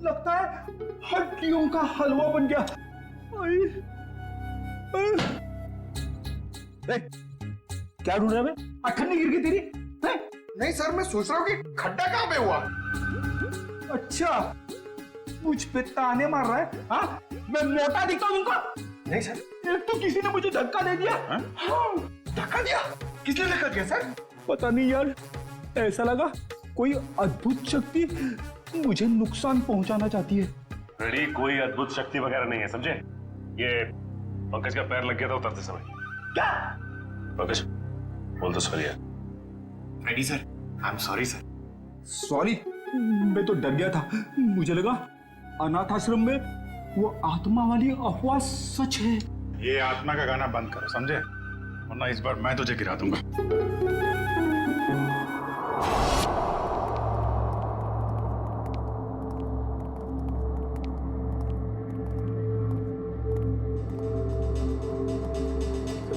लगता है हड्डियों का हलवा बन गया। क्या ढूंढ रहा है? अठन्नी गिर गई तेरी? नहीं सर, मैं सोच रहा हूँ कि खड्डा कहाँ पे हुआ। अच्छा, मुझ पे ताने मार रहा है? हाँ, मैं मोटा दिखता हूँ तुमको? नहीं सर। एक तो किसी ने मुझे धक्का दे दिया। हाँ, धक्का दिया? किसने धक्का दिया सर? पता नहीं यार, ऐसा लगा कोई अद्भुत शक्ति मुझे नुकसान पहुंचाना चाहती है। रेडी, कोई अद्भुत शक्ति वगैरह नहीं है, समझे? ये पंकज का पैर लग गया था उतरते समय। क्या? पंकज बोल दो सॉरी यार। Ready sir, I am sorry sir. Sorry? मैं तो डर गया था, मुझे लगा अनाथ आश्रम में वो आत्मा वाली अफवाह सच है। ये आत्मा का गाना बंद करो, समझे? वरना इस बार मैं तुझे गिरा दूंगा।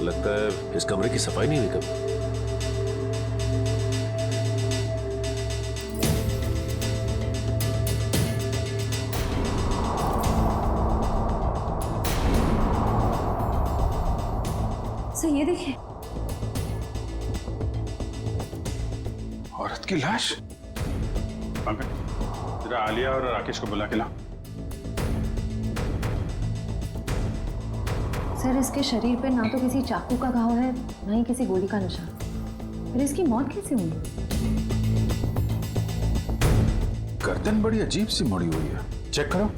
लगता है इस कमरे की सफाई नहीं हुई कभी। सर ये देखिए, औरत की लाश। पंकज, जरा आलिया और राकेश को बुला के ला। सर इसके शरीर पे ना तो किसी चाकू का घाव है, ना ही किसी गोली का निशान। फिर इसकी मौत कैसे हुई? गर्दन बड़ी अजीब सी मुड़ी हुई है, चेक करो।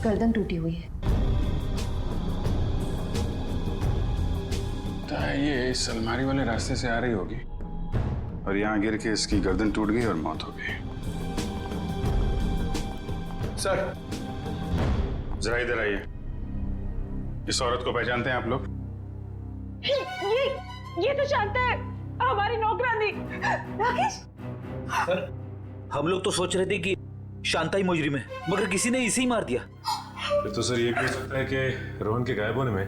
गर्दन टूटी हुई है। तो ये इस अलमारी वाले रास्ते से आ रही होगी और यहाँ गिर के इसकी गर्दन टूट गई और मौत हो गई। सर, जरा इधर आइए। इस औरत को पहचानते हैं आप लोग? ये तो शांता है, हमारी नौकरानी। राकेश सर, हम लोग तो सोच रहे थे कि शांता ही मुजरिम है, मगर किसी ने इसे ही मार दिया। फिर तो सर ये भी हो सकता है कि रोहन के गायब होने में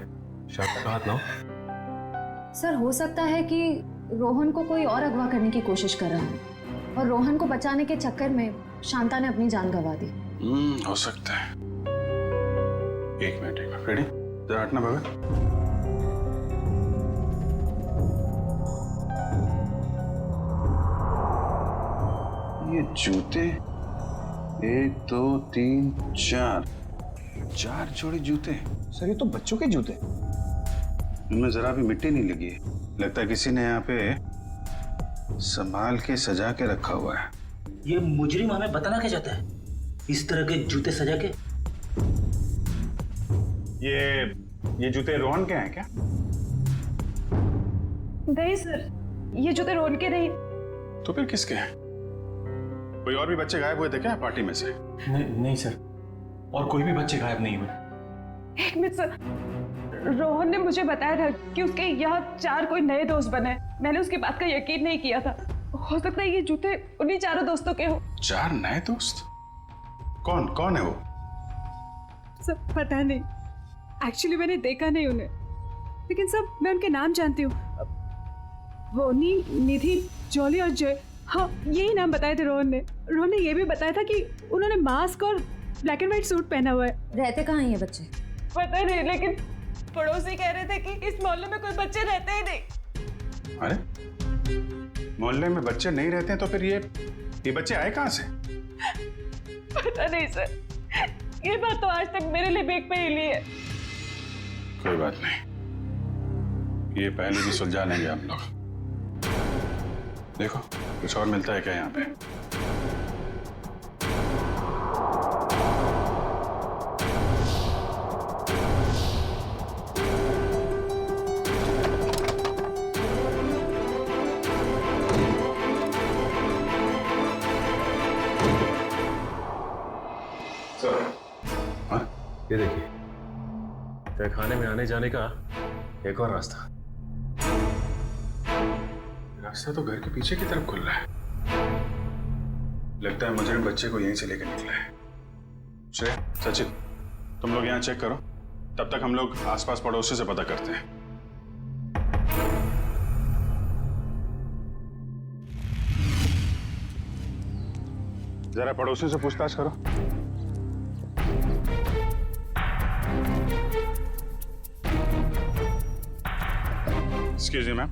शांता का हाथ ना हो। सर हो सकता है कि रोहन को कोई और अगवा करने की कोशिश कर रहा है और रोहन को बचाने के चक्कर में शांता ने अपनी जान गंवा दी। हो सकता है। एक मिनट रेडी, जरा हटना भगत। ये जूते 1 2 3 4 जोड़ी जूते। सर ये तो बच्चों के जूते। इनमें जरा भी मिट्टी नहीं लगी है। लगता है किसी ने यहाँ पे संभाल के सजा के रखा हुआ है। ये मुजरिम हमें बताना क्या चाहता है? इस तरह के जूते सजा के? ये जूते रोहन के हैं क्या? नहीं सर, ये जूते रोहन के नहीं। तो फिर किसके हैं? कोई और भी बच्चे गायब हुए थे क्या पार्टी में से? नहीं सर, और कोई भी बच्चे गायब नहीं हुए। एक मिनट सर, रोहन ने मुझे बताया था कि उसके यहाँ 4 कोई नए दोस्त बने। मैंने उसकी बात का यकीन नहीं किया था। हो सकता है ये जूते उन्हीं 4 दोस्तों के हो। 4 नए दोस्त? कौन है वो? सब पता नहीं, एक्चुअली मैंने देखा नहीं उन्हें, लेकिन सब मैं उनके नाम जानती हूँ। रोनी, निधि, जॉली और जय। हाँ, यही नाम बताए थे रोहन ने। रोहन ने ये भी बताया था कि उन्होंने मास्क और ब्लैक एंड व्हाइट सूट पहना हुआ है। रहते कहाँ हैं ये बच्चे? पता नहीं, लेकिन पड़ोसी कह रहे थे कि इस मोहल्ले में कोई बच्चे रहते ही नहीं। अरे मोहल्ले में बच्चे नहीं रहते हैं तो फिर ये बच्चे आए कहाँ से? पता नहीं सर, ये बात तो आज तक मेरे लिए बेक पहेली है। कोई बात नहीं, ये पहले भी सुलझा लेंगे हम लोग। देखो कुछ और मिलता है क्या यहाँ पे? ये देखिए, तहखाने में आने जाने का एक और रास्ता। रास्ता तो घर के पीछे की तरफ खुल रहा है। लगता है मुजरिम बच्चे को यहीं से लेकर निकला है। श्रेया, सचिन, तुम लोग यहाँ चेक करो, तब तक हम लोग आसपास पड़ोसी से पता करते हैं। जरा पड़ोसी से पूछताछ करो। एक्सक्यूज मी मैम,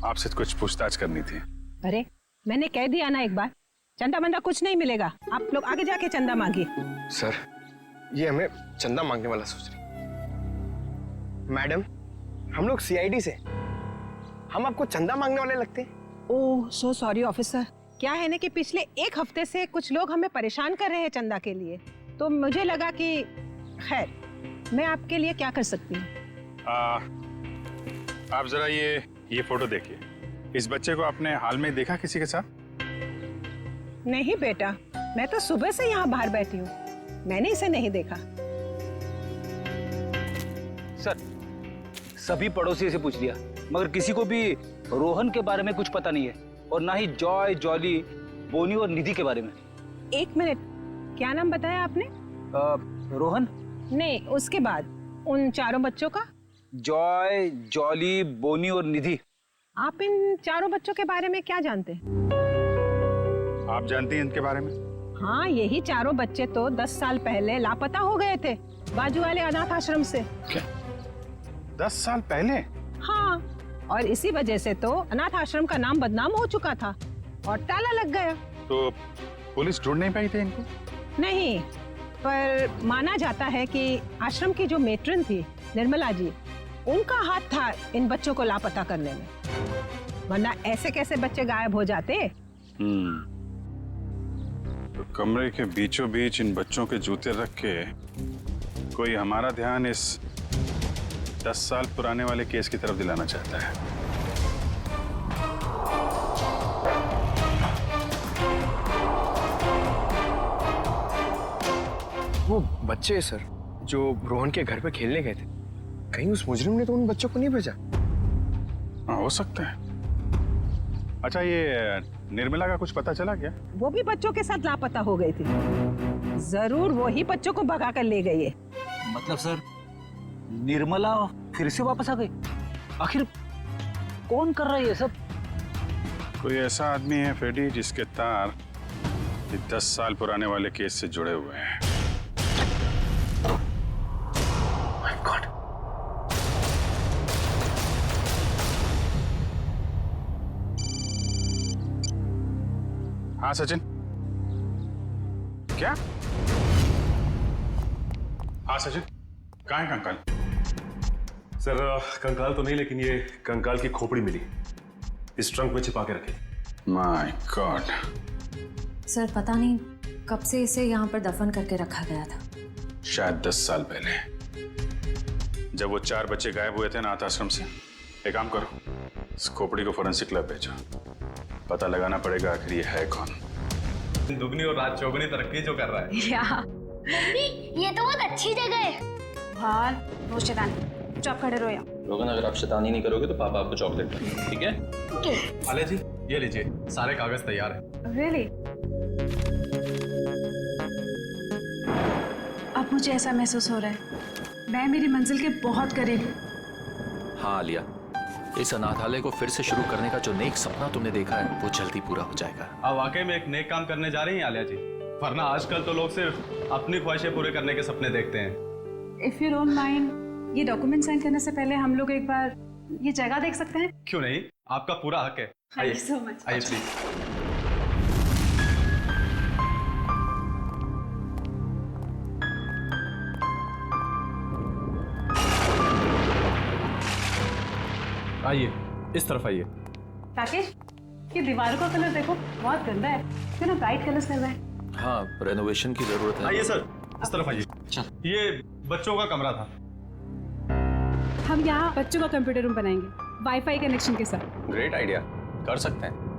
आपसे कुछ पूछताछ करनी थी। अरे मैंने कह दिया ना एक बार, चंदा मंदा कुछ नहीं मिलेगा, आप लोग आगे जाके चंदा मांगिए। सर ये हमें चंदा मांगने वाला सोच रही। मैडम हम लोग सीआईडी से, हम आपको चंदा मांगने वाले लगते हैं? ओह सो सॉरी ऑफिसर। क्या है ना कि पिछले एक हफ्ते से कुछ लोग हमें परेशान कर रहे हैं चंदा के लिए, तो मुझे लगा कि खैर मैं आपके लिए क्या कर सकती हूँ। आप जरा ये फोटो देखिए। इस बच्चे को आपने हाल में देखा किसी के साथ? नहीं बेटा, मैं तो सुबह से यहाँ बाहर बैठी हूँ, मैंने इसे नहीं देखा। सर सभी पड़ोसी से पूछ लिया, मगर किसी को भी रोहन के बारे में कुछ पता नहीं है, और ना ही जॉय, जॉली, बोनी और निधि के बारे में। एक मिनट, क्या नाम बताया आपने? रोहन नहीं, उसके बाद उन चारों बच्चों का? जॉय, जॉली, बोनी और निधि। आप इन चारों बच्चों के बारे में क्या जानते हैं? आप जानती हैं इनके बारे में? हाँ, यही चारों बच्चे तो 10 साल पहले लापता हो गए थे बाजू वाले अनाथ आश्रम से। क्या 10 साल पहले? हाँ, और इसी वजह से तो अनाथ आश्रम का नाम बदनाम हो चुका था और ताला लग गया। तो पुलिस ढूंढ नहीं पाई थी इनको? नहीं, पर माना जाता है कि आश्रम की जो मेट्रन थी निर्मला जी, उनका हाथ था इन बच्चों को लापता करने में, वरना ऐसे कैसे बच्चे गायब हो जाते। तो कमरे के बीचों बीच इन बच्चों के जूते रख के कोई हमारा ध्यान इस 10 साल पुराने वाले केस की तरफ दिलाना चाहता है। वो बच्चे सर जो रोहन के घर पे खेलने गए थे, कहीं उस मुजरिम ने तो उन बच्चों को नहीं भेजा? हाँ, हो सकता है। अच्छा, ये निर्मला का कुछ पता चला क्या? वो भी बच्चों के साथ लापता हो गई थी, जरूर वो ही बच्चों को भगा कर ले गई है। मतलब सर निर्मला फिर से वापस आ गई? आखिर कौन कर रहा है ये सब? कोई ऐसा आदमी है फ्रेडी जिसके तार 10 साल पुराने वाले केस से जुड़े हुए हैं। My God. हाँ सचिन, क्या? हाँ सचिन, कहाँ है कंकाल? सर कंकाल तो नहीं, लेकिन ये कंकाल की खोपड़ी मिली, इस ट्रंक में छिपा के रखी। My God. सर पता नहीं कब से इसे यहाँ पर दफन करके रखा गया था। शायद 10 साल पहले, जब वो 4 बच्चे गायब हुए थे अनाथ आश्रम से। एक काम करो, इस खोपड़ी को फोरेंसिक लैब भेजो, पता लगाना पड़ेगा आखिर ये है कौन। दुगनी और रात चौगनी तरक्की जो कर रहा है। मम्मी ये तो बहुत अच्छी जगह है। भाल वो शैतान, चुप खड़े रहो यहाँ। रोगन, अगर आप शैतानी नहीं करोगे तो पापा आपको चॉकलेट देंगे, ठीक है? आलिया जी ये लीजिए, सारे कागज तैयार हैं। Really? अब मुझे ऐसा महसूस हो रहा है मैं मेरी मंजिल के बहुत करीब हूँ। हाँ आलिया, इस अनाथालय को फिर से शुरू करने का जो नेक सपना तुमने देखा है वो जल्दी पूरा हो जाएगा। आप वाकई में एक नेक काम करने जा रही हैं आलिया जी, वरना आजकल तो लोग सिर्फ अपनी ख्वाहिशें पूरे करने के सपने देखते हैं। इफ यू डोंट माइंड, ये डॉक्यूमेंट साइन करने से पहले हम लोग एक बार ये जगह देख सकते हैं? क्यों नहीं, आपका पूरा हक है। Thank you so much. आइए प्लीज। आइए, इस तरफ आइए। राकेश, ये दीवारों का कलर देखो, बहुत गंदा है, क्यों ना ब्राइट कलर्स करवाएं? हाँ, रेनोवेशन की जरूरत है। आइए सर, इस तरफ आइए। ये बच्चों का कमरा था। हम यहाँ बच्चों का कंप्यूटर रूम बनाएंगे, वाईफाई कनेक्शन के साथ। ग्रेट आइडिया, कर सकते हैं।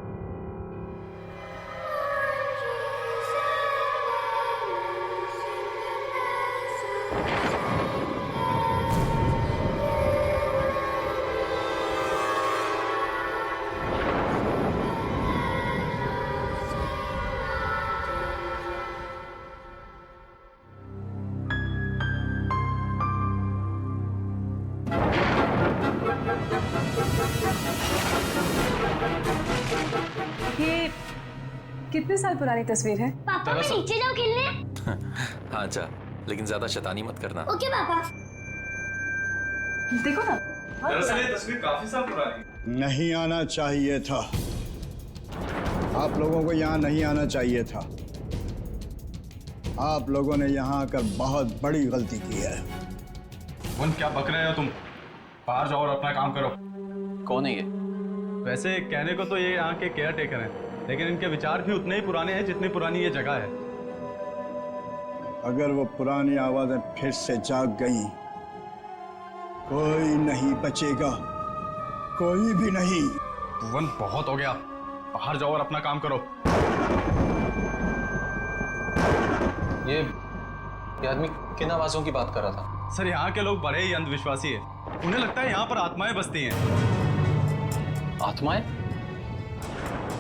कितने साल पुरानी तस्वीर है? पापा मैं नीचे जाओ खेलने। हाँ जा, लेकिन ज्यादा शैतानी मत करना। ओके पापा। देखो ना। दरअसल ये तस्वीर काफी साल पुरानी है। नहीं आना चाहिए था, आप लोगों को यहाँ नहीं आना चाहिए था। आप लोगों ने यहाँ आकर बहुत बड़ी गलती की है। वन क्या बक रहे हो तुम? बाहर जाओ और अपना काम करो। कौन है ये? वैसे कहने को तो ये यहाँ के केयर टेकर हैं, लेकिन इनके विचार भी उतने ही पुराने हैं जितनी पुरानी ये जगह है। अगर वो पुरानी आवाजें फिर से जाग गई, कोई नहीं बचेगा, कोई भी नहीं। वन बहुत हो गया, बाहर जाओ और अपना काम करो। ये आदमी किन आवाजों की बात कर रहा था? सर यहाँ के लोग बड़े ही अंधविश्वासी हैं। उन्हें लगता है यहाँ पर आत्माएं बसती हैं। आत्माएं?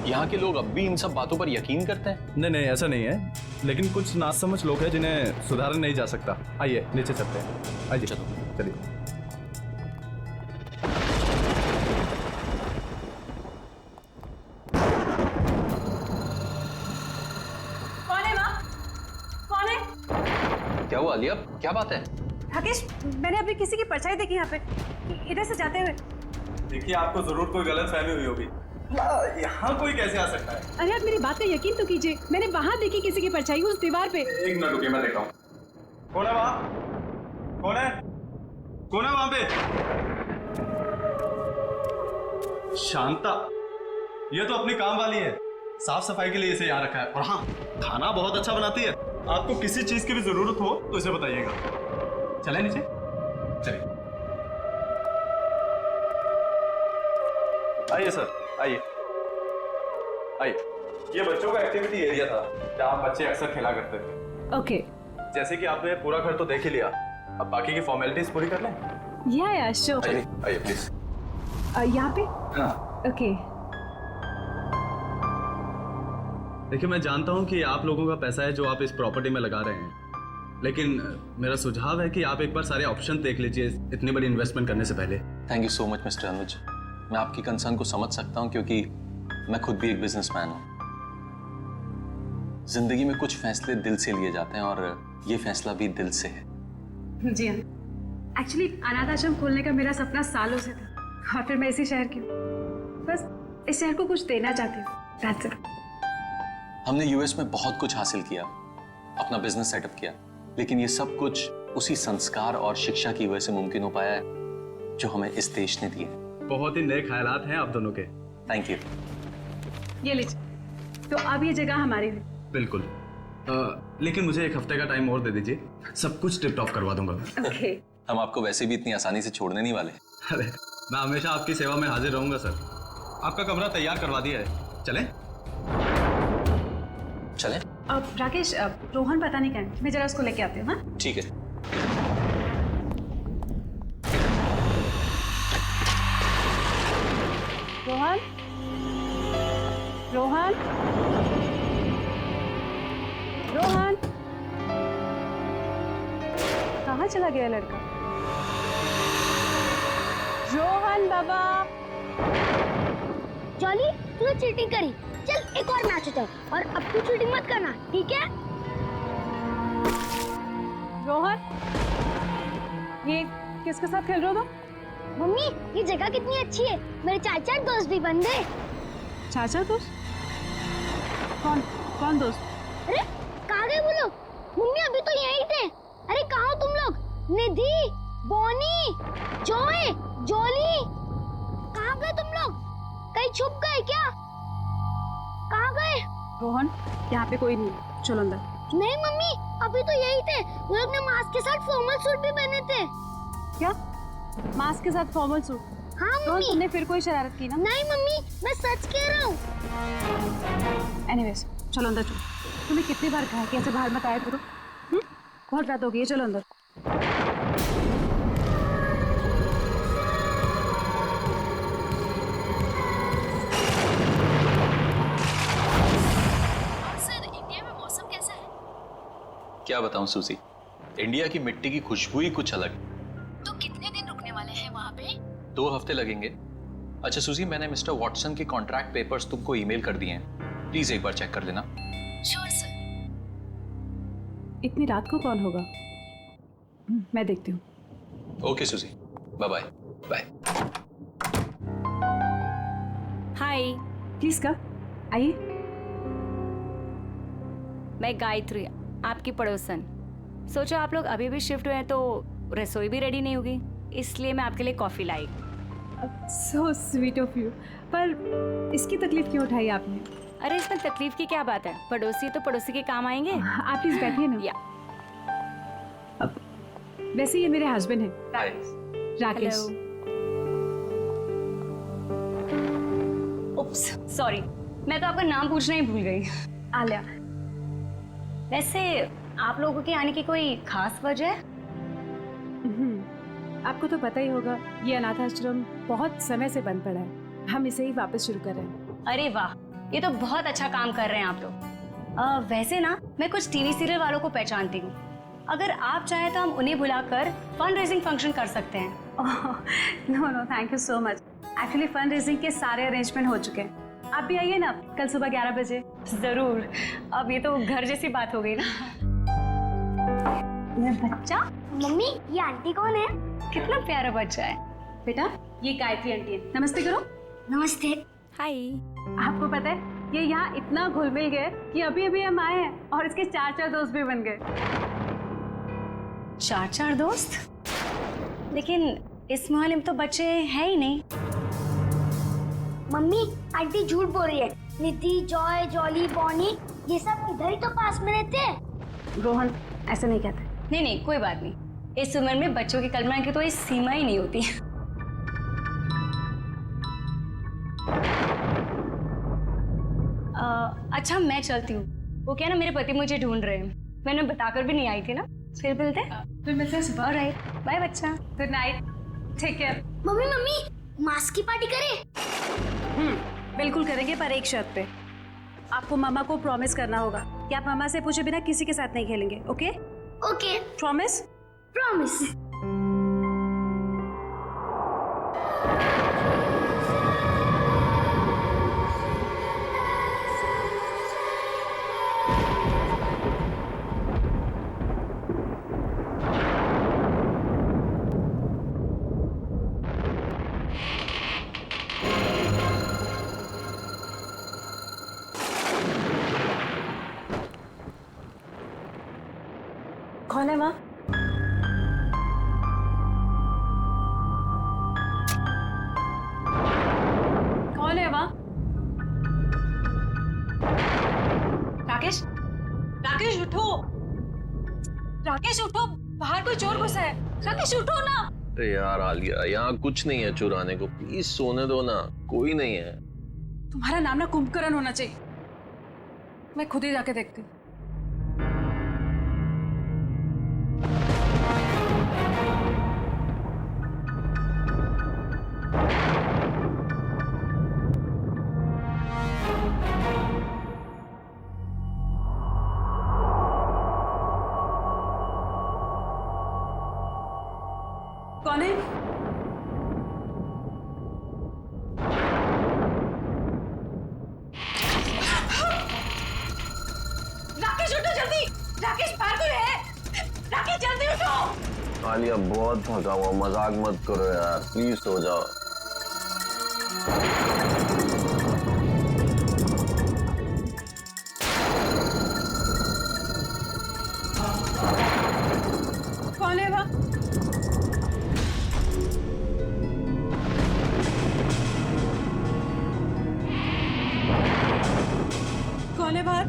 यहाँ के लोग अब भी इन सब बातों पर यकीन करते हैं? नहीं नहीं ऐसा नहीं है, लेकिन कुछ नासमझ लोग हैं जिन्हें सुधारा नहीं जा सकता। आइए नीचे चलते हैं। आइए चलो चलिए। कौन है माँ? कौन है? क्या हुआ आलिया, क्या बात है? राकेश, मैंने अभी किसी की परछाई देखी यहाँ पे, इधर से जाते हुए। देखिए आपको जरूर कोई गलत फहमी हुई होगी। यहाँ कोई कैसे आ सकता है? अरे आप मेरी बात पे यकीन तो कीजिए, मैंने वहां देखी किसी की परछाई उस दीवार पे। एक मिनट रुकिए, मैं देखता हूँ। कौन है वहाँ? कौन है? कौन है वहाँ पे? शांता, ये तो अपनी काम वाली है। साफ सफाई के लिए इसे यहाँ रखा है। और हाँ, खाना बहुत अच्छा बनाती है। आपको किसी चीज की भी जरूरत हो तो इसे बताइएगा। चले नीचे, चलिए। आइए सर, आइए आइए। ये बच्चों का एक्टिविटी एरिया था जहाँ बच्चे अक्सर खेला करते थे। ओके। जैसे कि आपने पूरा घर तो देख ही लिया, अब बाकी की फॉर्मेलिटीज पूरी कर लें। या श्योर। आइए आइए प्लीज। यहाँ पे? हाँ ओके। देखिए मैं जानता हूँ कि आप लोगों का पैसा है जो आप इस प्रॉपर्टी में लगा रहे हैं, लेकिन मेरा सुझाव है कि आप एक बार सारे ऑप्शन देख लीजिए इतनी बड़ी इन्वेस्टमेंट करने से पहले। Thank you so much mister Anuj. मैं आपकी कंसर्न को समझ सकता हूँ क्योंकि मैं खुद भी एक बिजनेसमैन हूँ। जिंदगी में कुछ फैसले दिल से लिए जाते हैं और ये फैसला भी दिल से है। जी हाँ, एक्चुअली अनाथ आश्रम खोलने का मेरा सपना सालों से था और फिर मैं इसी शहर की हूँ। बस इस शहर को कुछ देना चाहती हूँ। That's it. हमने यूएस में बहुत कुछ हासिल किया, अपना बिजनेस सेटअप किया, लेकिन ये सब कुछ उसी संस्कार और शिक्षा की वजह से मुमकिन हो पाया है जो हमें इस देश ने दिए। बहुत ही नए ख्यालात हैं आप दोनों के। Thank you. ये लीजिए। तो अब ये जगह हमारी है। बिल्कुल। लेकिन मुझे एक हफ्ते का टाइम और दे दीजिए, सब कुछ टिप टॉप करवा दूंगा। ओके। हम आपको वैसे भी इतनी आसानी से छोड़ने नहीं वाले। अरे मैं हमेशा आपकी सेवा में हाजिर रहूंगा सर। आपका कमरा तैयार करवा दिया है, चलें? चलें? अब राकेश, रोहन पता नहीं कहाँ, मैं जरा उसको लेके आती हूँ। हाँ ठीक है। रोहन, रोहन, रोहन, कहाँ चला गया लड़का? रोहन बाबा। जॉली तूने चीटिंग करी, चल एक और मैच होता है और अब तू चीटिंग मत करना, ठीक है? रोहन, ये किसके साथ खेल रहे हो तुम? मम्मी ये जगह कितनी अच्छी है, मेरे चाचा दोस्त भी बन गए। चाचा दोस्त? कौन कौन दोस्त? अरे कहाँ गए वो लोग? मम्मी अभी तो यहीं थे। अरे कहाँ हो तुम लोग? निधि, बॉनी, जॉय, जॉली, कहाँ गए तुम लोग? कहीं छुप गए क्या? कहाँ गए? रोहन, यहाँ पे कोई नहीं, चलो अंदर। नहीं मम्मी अभी तो यही थे, वो लोग ने मास्क के साथ फॉर्मल सूट भी पहने थे। क्या? मास्क के साथ फॉर्मल सूट? हाँ मम्मी। तुमने फिर कोई शरारत की ना? नहीं मम्मी मैं सच कह रहा हूँ। एनीवेज चलो अंदर चलो। तुम्हें कितनी बार कहा कि ऐसे बाहर मत आया करो? बहुत रात हो गई है, चलो अंदर। क्या बताऊं सूजी, इंडिया की मिट्टी की खुशबू ही कुछ अलग है। तो कितने दिन रुकने वाले हैं वहाँ पे? 2 हफ्ते लगेंगे। अच्छा सूजी, मैंने मिस्टर वॉटसन के कॉन्ट्रैक्ट पेपर्स तुमको ईमेल कर दिए हैं। प्लीज एक बार चेक कर लेना। Sure sir. इतनी रात को कौन होगा? मैं देखती हूँ। Okay Suji, bye bye. Bye. Hi, please कब आइए। मैं गायत्री, आपकी पड़ोसन। सोचो आप लोग अभी भी शिफ्ट हुए हैं तो रसोई भी रेडी नहीं होगी, इसलिए मैं आपके लिए coffee lie. So sweet of you. पर इसकी तकलीफ क्यों उठाई आपने? अरे इसमें तकलीफ की क्या बात है, पड़ोसी तो पड़ोसी के काम आएंगे। आप प्लीज बैठिए ना। या वैसे ये मेरे हस्बैंड हैं, हाय। राकेश। उप्स, सॉरी, मैं तो आपका नाम पूछना ही भूल गई। आलिया। वैसे आप लोगों के आने की कोई खास वजह है? आपको तो पता ही होगा, ये अनाथ आश्रम बहुत समय से बंद पड़ा है। हम इसे ही वापस शुरू कर रहे हैं। अरे वाह, ये तो बहुत अच्छा काम कर रहे हैं आप लोग। वैसे ना, मैं कुछ टीवी सीरियल वालों को पहचानती हूँ। अगर आप चाहें तो हम उन्हें बुलाकर फंड रेजिंग फंक्शन कर सकते हैं। No thank you so much. Actually fundraising के सारे अरेंजमेंट हो चुके हैं। आप भी आइए ना कल सुबह 11 बजे। जरूर। अब ये तो घर जैसी बात हो गई ना। मेरा बच्चा। मम्मी ये आंटी कौन है? कितना प्यारा बच्चा है। बेटा ये गायत्री आंटी है, नमस्ते करो। नमस्ते। हाय। आपको पता है ये यहाँ इतना घुल मिल गए कि अभी अभी हम आए हैं और इसके 4 दोस्त भी बन गए। 4 दोस्त? लेकिन इस मोहल्ले में तो बच्चे हैं ही नहीं। मम्मी आंटी झूठ बोल रही है। निधि, जॉय, जॉली, बॉनी ये सब इधर ही तो पास में रहते हैं। रोहन ऐसे नहीं कहते। नहीं, कोई बात नहीं। इस उम्र में बच्चों की कल्पना की तो कोई सीमा ही नहीं होती। अच्छा मैं चलती हूँ। वो क्या ना, मेरे पति मुझे ढूंढ रहे हैं। मैंने बताकर भी नहीं आई थी ना। फिर मिलते हैं। फिर मिलते हैं सुबह। ऑलराइट, बाय बच्चा। Good night, take care. मम्मी मास्क की पार्टी करें? बिल्कुल करेंगे, पर एक शर्त पे। आपको मामा को प्रॉमिस करना होगा कि आप मामा से पूछे बिना किसी के साथ नहीं खेलेंगे। ओके? ओके। प्रॉमिस? प्रॉमिस। कौन है वहाँ? कौन है वहाँ? राकेश, राकेश उठो। राकेश उठो, बाहर कोई चोर घुसा है। राकेश उठो ना। अरे यार आलिया, यहाँ कुछ नहीं है चुराने को, प्लीज सोने दो ना, कोई नहीं है। तुम्हारा नाम ना कुंभकर्ण होना चाहिए। मैं खुद ही जाके देखती हूँ। कौन है? राकेश उठो जल्दी। राकेश बाहर कोई है? राकेश जल्दी उठो। आलिया बहुत थका हुआ, मजाक मत करो यार, प्लीज सो जाओ। कौन है वहाँ? कौन है बाहर?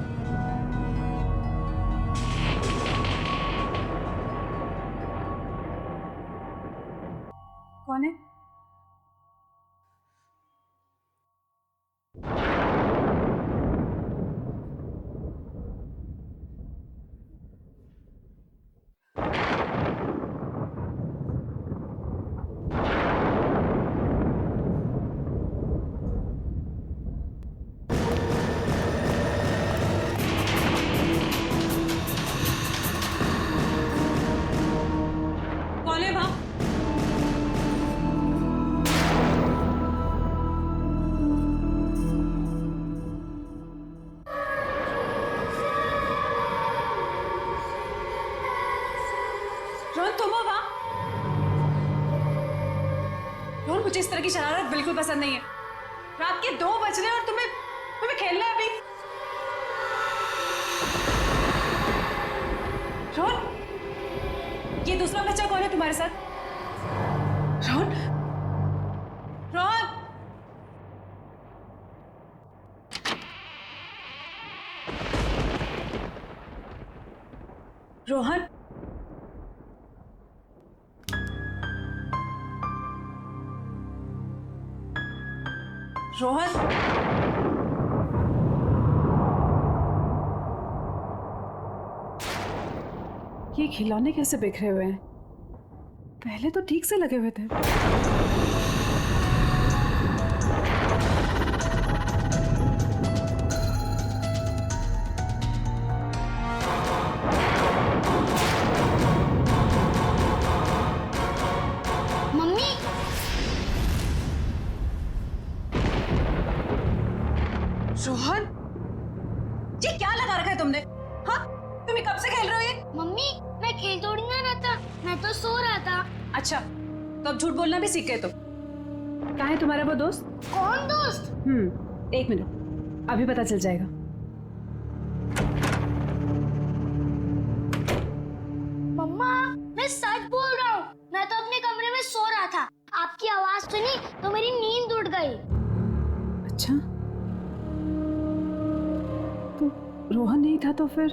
कौन है? कौन है वहाँ? तुम हो वहां? रोहन, मुझे इस तरह की शरारत बिल्कुल पसंद नहीं है। रात के 2 बज रहे हैं और तुम्हें खेलना है अभी। रोहन, ये दूसरा बच्चा कौन है तुम्हारे साथ? रोहन, रोहन, रोहन, रोहन, ये खिलौने कैसे बिखरे हुए हैं? पहले तो ठीक से लगे हुए थे। मम्मी, रोहन, ये क्या लगा रखा है तुमने? हाँ, तुम कब से खेल रहे हो ये? मम्मी, मैं खेल थोड़ी ना रहा था, मैं तो सो रहा था। अच्छा, तो अब झूठ बोलना भी सीख गए तुम। कहाँ है तुम्हारा वो दोस्त? कौन दोस्त? 1 मिनट, अभी पता चल जाएगा। मम्मा, मैं सच बोल रहा हूँ, मैं तो अपने कमरे में सो रहा था। आपकी आवाज सुनी तो मेरी नींद उड़ गई। अच्छा, तो रोहन नहीं था तो फिर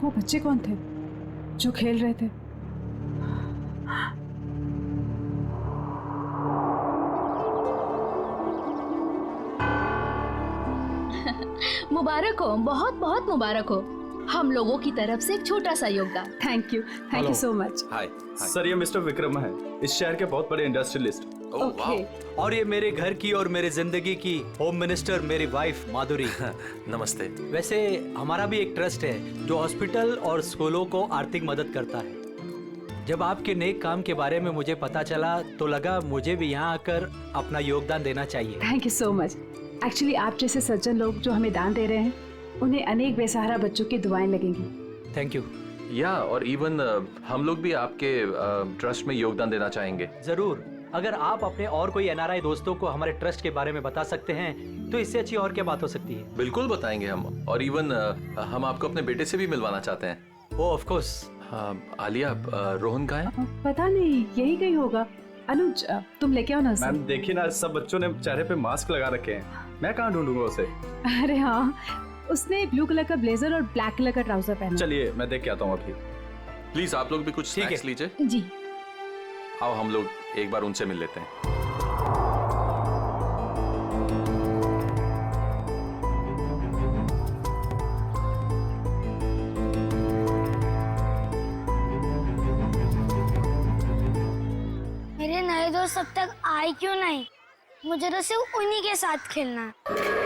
वो बच्चे कौन थे जो खेल रहे थे? मुबारक हो, बहुत बहुत मुबारक हो। हम लोगों की तरफ से एक छोटा सा योगदान। Thank you so much. Hi sir, ये मिस्टर विक्रम है, इस शहर के बहुत बड़े इंडस्ट्रियलिस्ट। ओके। और ये मेरे घर की और मेरे जिंदगी की होम मिनिस्टर मेरी वाइफ माधुरी। नमस्ते। वैसे हमारा भी एक ट्रस्ट है जो हॉस्पिटल और स्कूलों को आर्थिक मदद करता है। जब आपके नेक काम के बारे में मुझे पता चला तो लगा मुझे भी यहाँ आकर अपना योगदान देना चाहिए। Thank you so much. Actually आप जैसे सज्जन लोग जो हमें दान दे रहे हैं, उन्हें अनेक बेसहारा बच्चों की दुआएं लगेंगी। Thank you. या और इवन हम लोग भी आपके ट्रस्ट में योगदान देना चाहेंगे। जरूर, अगर आप अपने और कोई एनआरआई दोस्तों को हमारे ट्रस्ट के बारे में बता सकते हैं तो इससे अच्छी और क्या बात हो सकती है। बिल्कुल बताएंगे हम, और इवन हम आपको अपने बेटे से भी मिलवाना चाहते हैं। ओह ऑफ कोर्स। आलिया, रोहन कहाँ है? पता नहीं, यही कहीं होगा। अनुज, तुम लेके आओ ना उसे। मैम देखिए ना, सब बच्चों ने चेहरे पे मास्क लगा रखे हैं, मैं कहाँ ढूंढूंगा उसे? अरे हाँ, उसने ब्लू कलर का ब्लेजर और ब्लैक कलर का ट्राउजर पहना। चलिए मैं देख के आता हूँ अभी। प्लीज आप लोग भी कुछ स्नैक्स लीजिए। जी। आओ हम लोग एक बार उनसे मिल लेते हैं। मेरे नए दोस्त अब तक आए क्यों नहीं? मुझे तो सिर्फ उन्हीं के साथ खेलना है।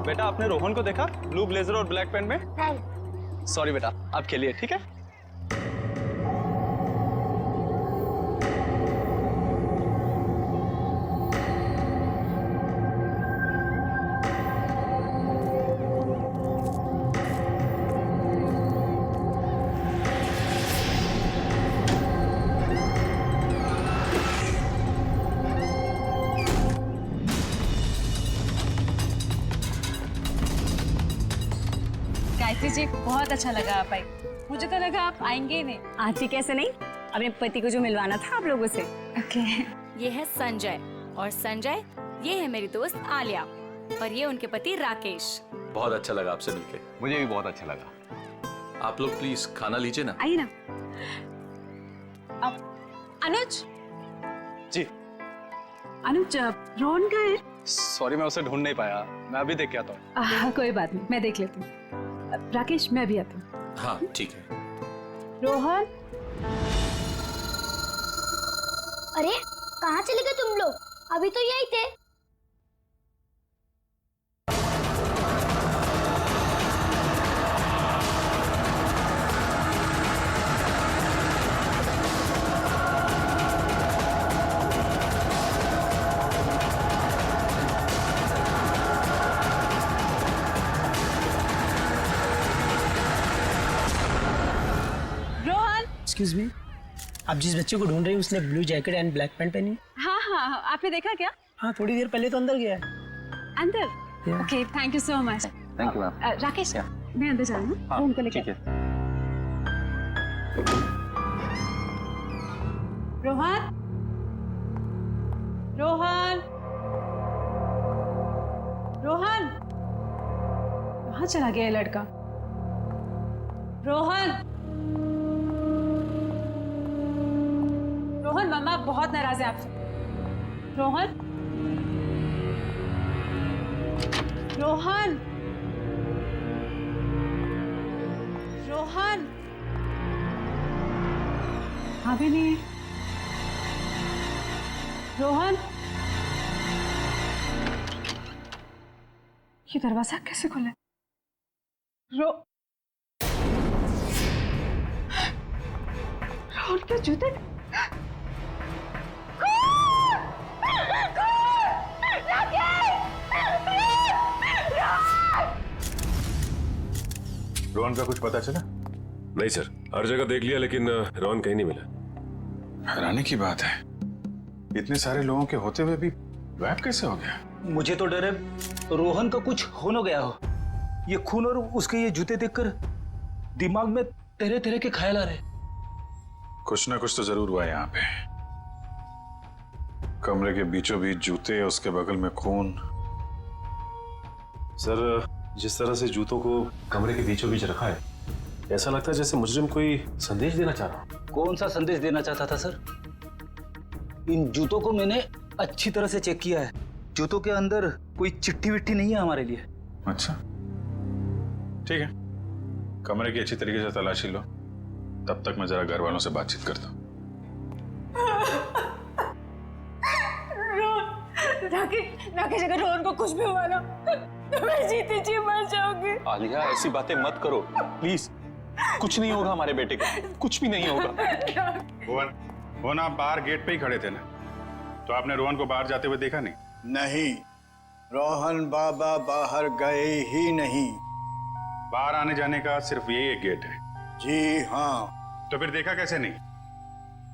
बेटा, आपने रोहन को देखा ब्लू ब्लेजर और ब्लैक पैंट में? नहीं। सॉरी बेटा, आप खेलिए, ठीक है? गायत्री जी, बहुत अच्छा लगा आप आई। मुझे तो लगा आप आएंगे ही नहीं। आती कैसे नहीं, अपने पति को जो मिलवाना था आप लोगों से। ओके। ये है संजय, और संजय ये है मेरी दोस्त आलिया, और ये उनके पति राकेश। बहुत अच्छा लगा आपसे मिलके। मुझे भी बहुत अच्छा लगा। आप लोग प्लीज खाना लीजिए ना। आइए ना। अब अनुज जी। अनुज, रोहन कहाँ है? सॉरी, मैं उसे ढूंढ नहीं पाया, मैं अभी देख के आता हूँ। कोई बात नहीं, मैं देख लेती हूँ। राकेश, मैं भी आती हूँ। हाँ ठीक है। रोहन। अरे कहाँ चले गए तुम लोग? अभी तो यही थे। एक्सक्यूज मी, आप जिस बच्चे को ढूंढ रही हैं उसने blue jacket and black pant पहनी है? हाँ हाँ हाँ, आपने देखा क्या? हाँ, थोड़ी देर पहले तो अंदर गया है। अंदर? Okay, thank you so much. Thank you ma'am. Rakesh, मैं अंदर जा रहा हूँ, हाँ, उनको लेकर। ठीक है। रोहन, रोहन, रोहन, कहाँ चला गया ये लड़का? रोहन, रोहन, मम्मा बहुत नाराज है आपसे। रोहन, रोहन, रोहन, अभी नहीं। रोहन, ये दरवाजा कैसे खुला? रोहन के जूते। रोहन का कुछ पता चला? नहीं सर, हर जगह देख लिया लेकिन रोहन कहीं नहीं मिला। हैरानी की बात है, इतने सारे लोगों के होते हुए भी गायब कैसे हो गया? मुझे तो डर है रोहन का कुछ हो न गया हो। ये खून और उसके ये जूते देखकर दिमाग में तरह तरह के ख्याल आ रहे। कुछ ना कुछ तो जरूर हुआ यहाँ पे। कमरे के बीचों बीच जूते, उसके बगल में खून। सर, जिस तरह से जूतों को कमरे के बीचों बीच रखा है, ऐसा लगता है जैसे मुजरिम कोई संदेश देना चाह रहा। कौन सा संदेश देना चाहता था सर? इन जूतों को मैंने अच्छी तरह से चेक किया है। जूतों के अंदर कोई चिट्ठी विट्ठी नहीं है हमारे लिए। अच्छा, ठीक है, कमरे की अच्छी तरीके से तलाशी लो, तब तक मैं जरा घर वालों से बातचीत करता हूँ। राकेश, अगर रोहन को कुछ भी हुआ ना तो मैं जीती जी मर जाऊंगी। आलिया, ऐसी बातें मत करो प्लीज। कुछ नहीं होगा हमारे बेटे को, कुछ भी नहीं होगा। रोहन, आप बाहर गेट पे ही खड़े थे ना, तो आपने रोहन को बाहर जाते हुए देखा नहीं? नहीं, रोहन बाबा बाहर गए ही नहीं। बाहर आने जाने का सिर्फ यही एक गेट है? जी हाँ। तो फिर देखा कैसे नहीं?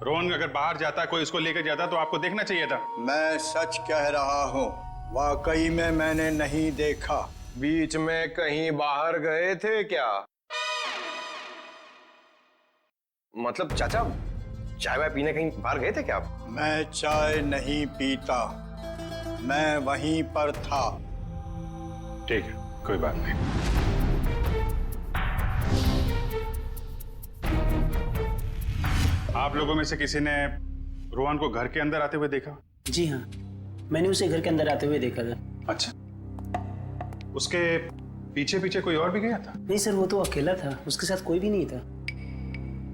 रोहन अगर बाहर जाता, कोई उसको लेकर जाता तो आपको देखना चाहिए था। मैं सच कह रहा हूँ, वाकई में मैंने नहीं देखा। बीच में कहीं बाहर गए थे क्या? मतलब चाचा, चाय वाय पीने कहीं बाहर गए थे क्या आप? मैं चाय नहीं पीता, मैं वहीं पर था। ठीक है, कोई बात नहीं। आप लोगों में से किसी ने रोहन को घर के अंदर आते हुए देखा? जी हाँ, मैंने उसे घर के अंदर आते हुए देखा था। अच्छा, उसके पीछे पीछे कोई और भी गया था? नहीं सर, वो तो अकेला था, उसके साथ कोई भी नहीं था।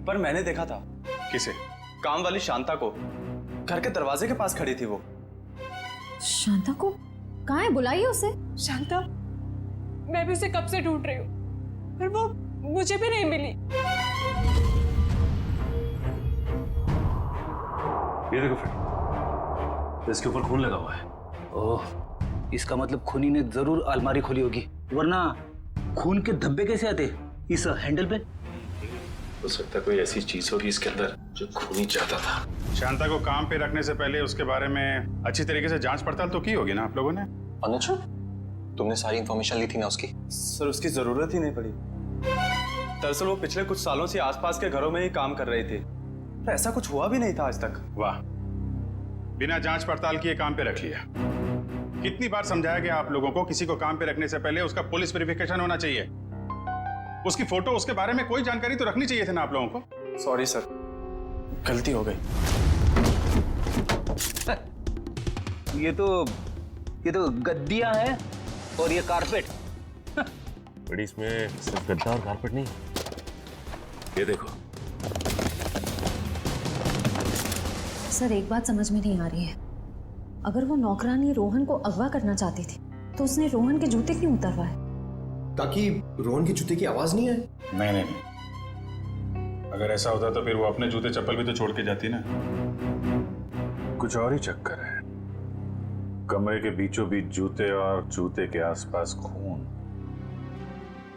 पर मैंने देखा था। किसे? काम वाली शांता को, घर के दरवाजे के पास खड़ी थी वो। शांता को कहाँ है? बुलाइए उसे। शांता, मैं भी उसे कब से ढूंढ रही हूँ, पर वो मुझे भी नहीं मिली। ये देखो फ्रेंड, इसके ऊपर खून लगा हुआ है। ओह, इसका मतलब खूनी ने जरूर अलमारी खोली होगी, वरना खून के धब्बे कैसे आते इस हैंडल पे? हो सकता है कोई ऐसी चीज होगी इसके अंदर जो खूनी चाहता था। शांता को काम पे रखने से पहले उसके बारे में अच्छी तरीके से जांच पड़ताल तो की होगी ना आप लोगों ने? अनुज, तुमने सारी इंफॉर्मेशन ली थी ना उसकी? सर, उसकी जरूरत ही नहीं पड़ी। दरअसल वो पिछले कुछ सालों से आसपास के घरों में ही काम कर रही थी, तो ऐसा कुछ हुआ भी नहीं था आज तक। वाह, बिना जांच पड़ताल किए काम पे रख लिया। कितनी बार समझाया गया आप लोगों को, किसी को काम पे रखने से पहले उसका पुलिस वेरिफिकेशन होना चाहिए। उसकी फोटो, उसके बारे में कोई जानकारी तो रखनी चाहिए थी ना आप लोगों को। सॉरी सर, गलती हो गई। ये तो गद्दियां हैं और ये कारपेट। बड़ी, इसमें सिर्फ गद्दा और कारपेट नहीं, ये देखो। सर, एक बात समझ में नहीं आ रही है। अगर वो नौकरानी रोहन को अगवा करना चाहती थी तो उसने रोहन के जूते क्यों उतरवाए? ताकि रोहन के जूते की आवाज नहीं आए। नहीं, अगर ऐसा होता तो फिर वो अपने जूते चप्पल भी तो छोड़ के जाती ना। कुछ और ही चक्कर है। कमरे के बीचों बीच जूते और जूते के आसपास खून।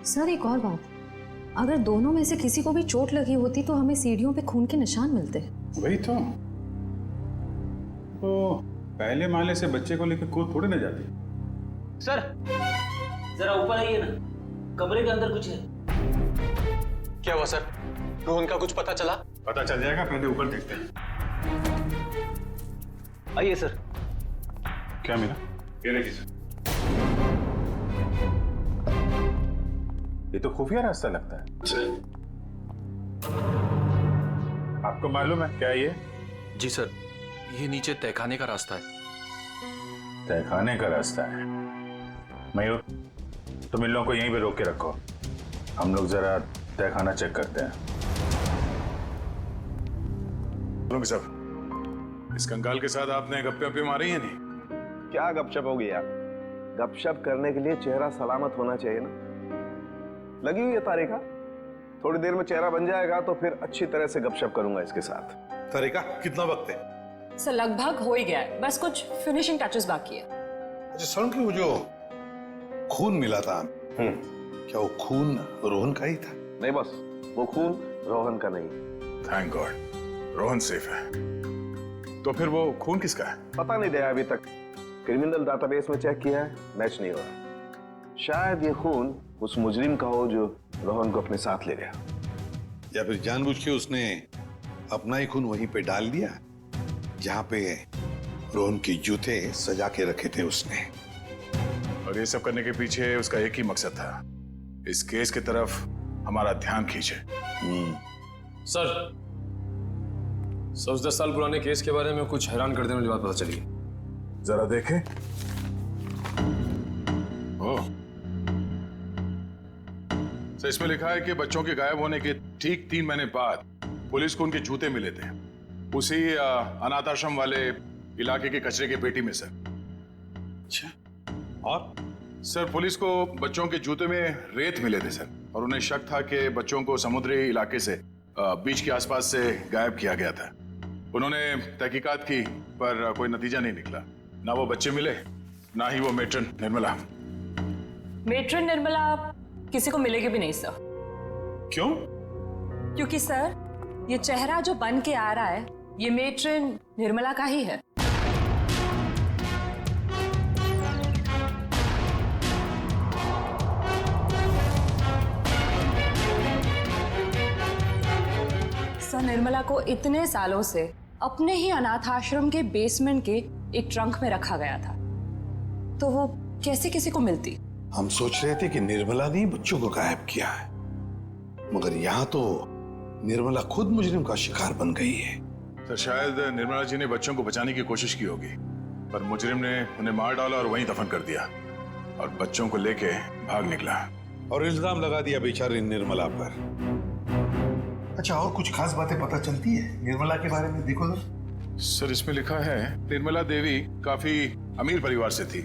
सर, एक और बात, अगर दोनों में से किसी को भी चोट लगी होती तो हमें सीढ़ियों पे खून के निशान मिलते। वही तो पहले माले से बच्चे को लेकर कूद थोड़ी ना जाती। सर जरा ऊपर आइए ना, कमरे के अंदर कुछ है। क्या हुआ सर? रोहन का कुछ पता चला? पता चल जाएगा, पहले ऊपर देखते हैं। आइए सर। क्या मिला? ये देखिए सर, ये तो खुफिया रास्ता लगता है। आपको मालूम है क्या ये? जी सर, ये नीचे तहखाने का रास्ता है। तहखाने का रास्ता है? मयूर, तुम इन लोगों को यहीं पे रोक के रखो, हम लोग जरा तहखाना चेक करते हैं। साहब, इस कंकाल के साथ आपने गप्पे वप्पे मारी है नहीं? क्या गपशप होगी यार? गपशप करने के लिए चेहरा सलामत होना चाहिए ना। लगी हुई है तारिका, थोड़ी देर में चेहरा बन जाएगा तो फिर अच्छी तरह से गपशप करूंगा इसके साथ। तारिका, कितना वक्त है? सर लगभग हो ही गया है, बस कुछ फिनिशिंग टचेस बाकी है। अच्छा सुन के वो जो खून मिला था, क्या वो खून रोहन का ही था? नहीं बस, वो खून रोहन का नहीं। थैंक गॉड, रोहन सेफ है। तो फिर वो खून किसका है? पता नहीं दया अभी तक, क्रिमिनल डाटाबेस में चेक किया है, मैच नहीं हो रहा। शायद ये खून उस मुजरिम का हो जो रोहन को अपने साथ ले गया, या फिर जानबूझ के उसने अपना ही खून वहीं पे डाल दिया जहां पे रोहन के जूते सजा के रखे थे उसने। और ये सब करने के पीछे उसका एक ही मकसद था, इस केस की तरफ हमारा ध्यान खींचे। सर 10 साल पुराने केस के बारे में कुछ हैरान कर देने वाली बात पता चली है। जरा देखें। ओह, तो इसमें लिखा है कि बच्चों के गायब होने के ठीक 3 महीने बाद पुलिस को उनके जूते मिले थे उसी अनाथ आश्रम वाले इलाके के कचरे की पेटी में सर। अच्छा, और सर पुलिस को बच्चों के जूते में रेत मिले थे सर, और उन्हें शक था कि बच्चों को समुद्री इलाके से बीच के आसपास से गायब किया गया था। उन्होंने तहकीकात की पर कोई नतीजा नहीं निकला, ना वो बच्चे मिले ना ही वो मेट्रन निर्मला। मेट्रन निर्मला किसी को मिलेगी भी नहीं सर। क्यों? क्योंकि सर ये चेहरा जो बन के आ रहा है ये मेट्रन निर्मला का ही है। सर निर्मला को इतने सालों से अपने ही अनाथ आश्रम के बेसमेंट के एक ट्रंक में रखा गया था, तो वो कैसे किसी को मिलती? हम सोच रहे थे कि निर्मला ने बच्चों को गायब किया है, मगर यहाँ तो निर्मला खुद मुजरिम का शिकार बन गई है। तो शायद निर्मला जी ने बच्चों को बचाने की कोशिश की होगी, पर मुजरिम ने उन्हें मार डाला और वहीं दफन कर दिया और बच्चों को लेके भाग निकला और इल्जाम लगा दिया बेचारी निर्मला पर। अच्छा, और कुछ खास बातें पता चलती है निर्मला के बारे में? देखो सर, इसमें लिखा है निर्मला देवी काफी अमीर परिवार से थी,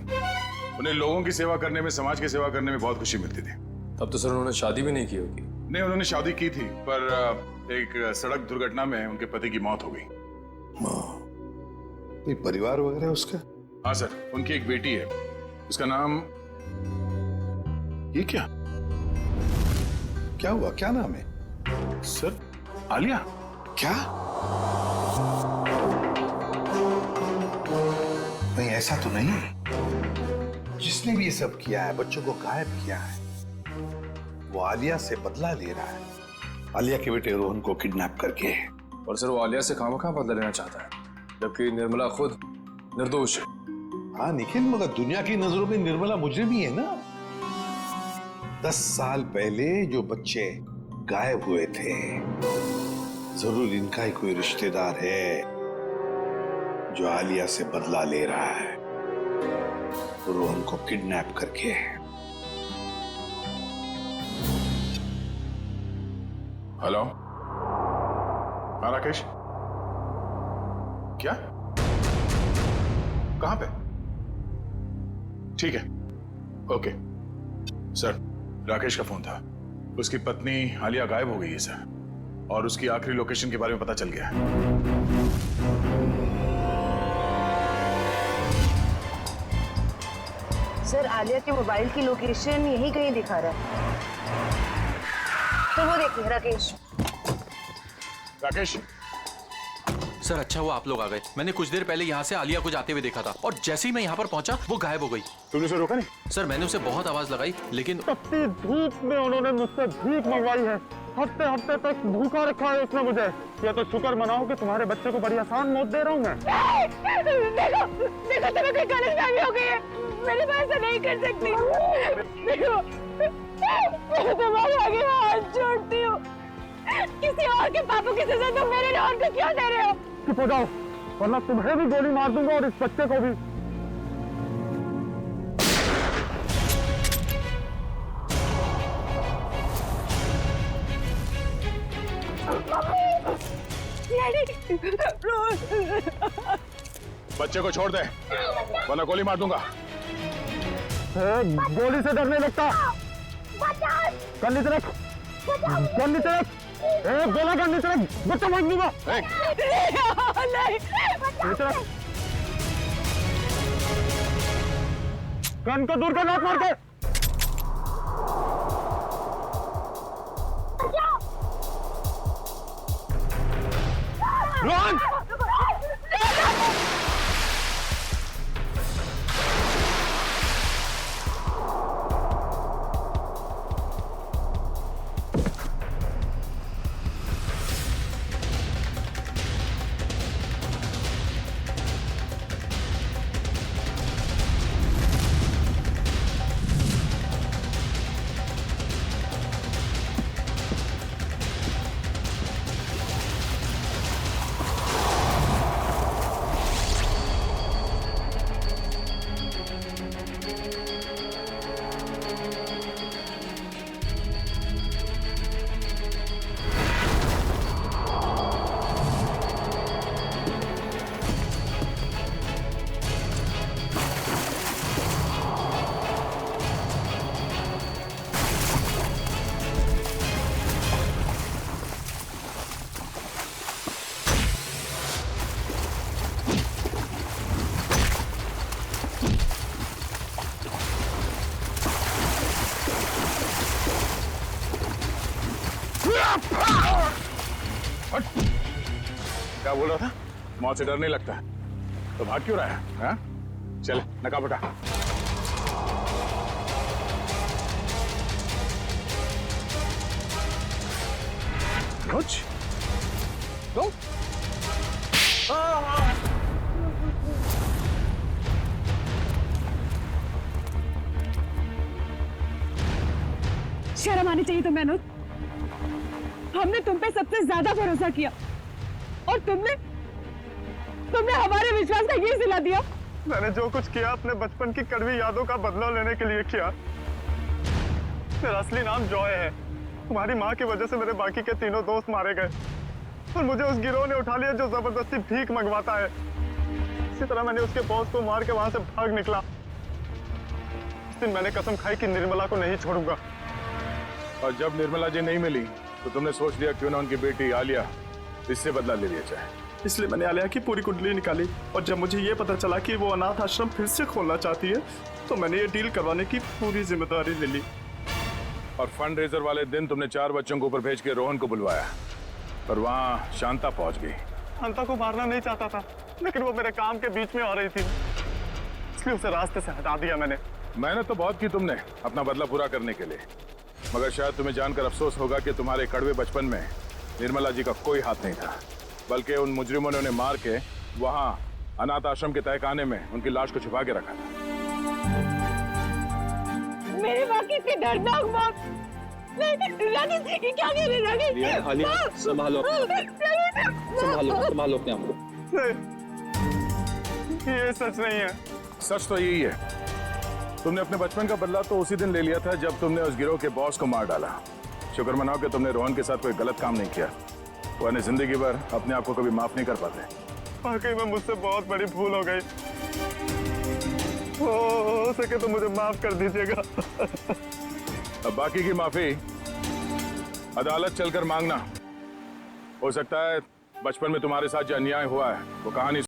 उन्हें लोगों की सेवा करने में, समाज की सेवा करने में बहुत खुशी मिलती थी। तब तो सर उन्होंने शादी भी नहीं की होगी। नहीं, उन्होंने शादी की थी पर एक सड़क दुर्घटना में उनके पति की मौत हो गई। कोई परिवार वगैरह उसका? हाँ सर, उनकी एक बेटी है, उसका नाम, ये क्या हुआ, क्या नाम है? सर आलिया। क्या? नहीं, ऐसा तो नहीं है। जिसने भी ये सब किया है, बच्चों को गायब किया है, वो आलिया से बदला ले रहा है, आलिया के बेटे रोहन को किडनैप करके। और सर वो आलिया से खामखा बदला लेना चाहता है, जबकि निर्मला खुद निर्दोष है। हाँ निखिल, मगर दुनिया की नजरों में निर्मला मुजरिम ही है ना। 10 साल पहले जो बच्चे गायब हुए थे, जरूर इनका ही कोई रिश्तेदार है जो आलिया से बदला ले रहा है रोहन को किडनैप करके। हेलो, हाँ राकेश, क्या, कहां पे? ठीक है, ओके सर। राकेश का फोन था, उसकी पत्नी आलिया गायब हो गई है सर, और उसकी आखिरी लोकेशन के बारे में पता चल गया है। सर आलिया के मोबाइल की लोकेशन यही कहीं दिखा रहा है। तो वो देखिए राकेश। राकेश, सर अच्छा हुआ आप लोग आ गए। मैंने कुछ देर पहले यहाँ से आलिया को जाते हुए देखा था और जैसे ही मैं यहाँ पर पहुंचा वो गायब हो गई। तुमने उसे रोका नहीं? सर मैंने उसे बहुत आवाज लगाई लेकिन तपती धूप में उन्होंने मुझसे भीख मंगवाई है। हफ्ते हफ्ते तक भूखा रखा है उसने मुझे। ये तो शुक्र मनाओ कि तुम्हारे बच्चे को बड़ी आसान मौत दे रहा हूँ मैं। देखो देखो तुम्हें कोई गलतफहमी हो गई है। मेरी बात ऐसा नहीं कर सकती। देखो मैं तुम्हारे आगे हाथ जोड़ती हूँ। किसी और के पापों की सजा तुम मेरे रोहन को क्यों दे रहे हो? चुप हो जाओ वरना तुम्हें भी गोली मार दूंगा और इस बच्चे को भी। बच्चे को छोड़ दे वरना गोली मार दूंगा। गोली से डरने लगता। कर नीचे रख, कर नीचे रख। गोला कर नीचे रख, बच्चा मार दूंगा। नीचे रख, गन को दूर कर, लात मार के। रोहन! क्या बोल रहा था? मौत से डर नहीं लगता तो भाग क्यों रहा है? हाँ? चल नकाब उठा। कुछ तो शर्म आनी चाहिए तुम्हें अनुज। हमने तुम पे सबसे ज्यादा भरोसा किया और तुमने हमारे विश्वास का ये सिला दिया। मैंने जो कुछ किया अपने बचपन की कड़वी यादों का बदला लेने के लिए किया। मेरा असली नाम जॉय है। तुम्हारी माँ की वजह से मेरे बाकी के तीनों दोस्त मारे गए और मुझे उस गिरोह ने उठा लिया जो जबरदस्ती भीख मंगवाता है। इसी तरह मैंने उसके बॉस को मार के वहां से भाग निकला। उस दिन मैंने कसम खाई कि निर्मला को नहीं छोड़ूंगा। और जब निर्मला जी नहीं मिली तो तुमने सोच लिया क्यों ना उनकी बेटी आलिया इससे बदला ले लिया जाए। इसलिए मैंने आलिया की पूरी कुंडली निकाली और जब मुझे ये पता चला कि वो अनाथ आश्रम फिर से खोलना चाहती है तो मैंने ये डील करवाने की पूरी जिम्मेदारी ले ली। और फंड रेजर वाले दिन तुमने 4 बच्चों को ऊपर भेज के रोहन को बुलवाया और वहां शांता पहुंच गई। शांता को मारना नहीं चाहता था लेकिन वो मेरे काम के बीच में आ रही थी इसलिए उसे रास्ते से हटा दिया मैंने। मेहनत तो बहुत की तुमने अपना बदला पूरा करने के लिए, मगर शायद तुम्हें जानकर अफसोस होगा कि तुम्हारे कड़वे बचपन में निर्मला जी का कोई हाथ नहीं था, बल्कि उन मुजरिमों ने उन्हें मार के वहां अनाथ आश्रम के तहखाने में उनकी लाश को छुपा के रखा था। मेरी माँ की इतनी दर्दनाक मौत। राकेश, ये क्या कह रहे हैं राकेश? संभालो संभालो अपने आप को। ये सच नहीं है। सच तो यही है, तुमने अपने बचपन का बदला तो उसी दिन ले लिया था जब तुमने उस गिरोह के बॉस को मार डाला। शुक्र मनाओ कि तुमने रोहन के साथ कोई गलत काम नहीं किया, वरना जिंदगी भर अपने आप को कभी माफ नहीं कर पाते। वाकई में मुझसे बहुत बड़ी भूल हो गई। हो सके तो मुझे माफ कर दीजिएगा। अब बाकी की माफी अदालत चलकर मांगना। हो सकता है बचपन में तुम्हारे साथ जो अन्याय हुआ है वो कहानी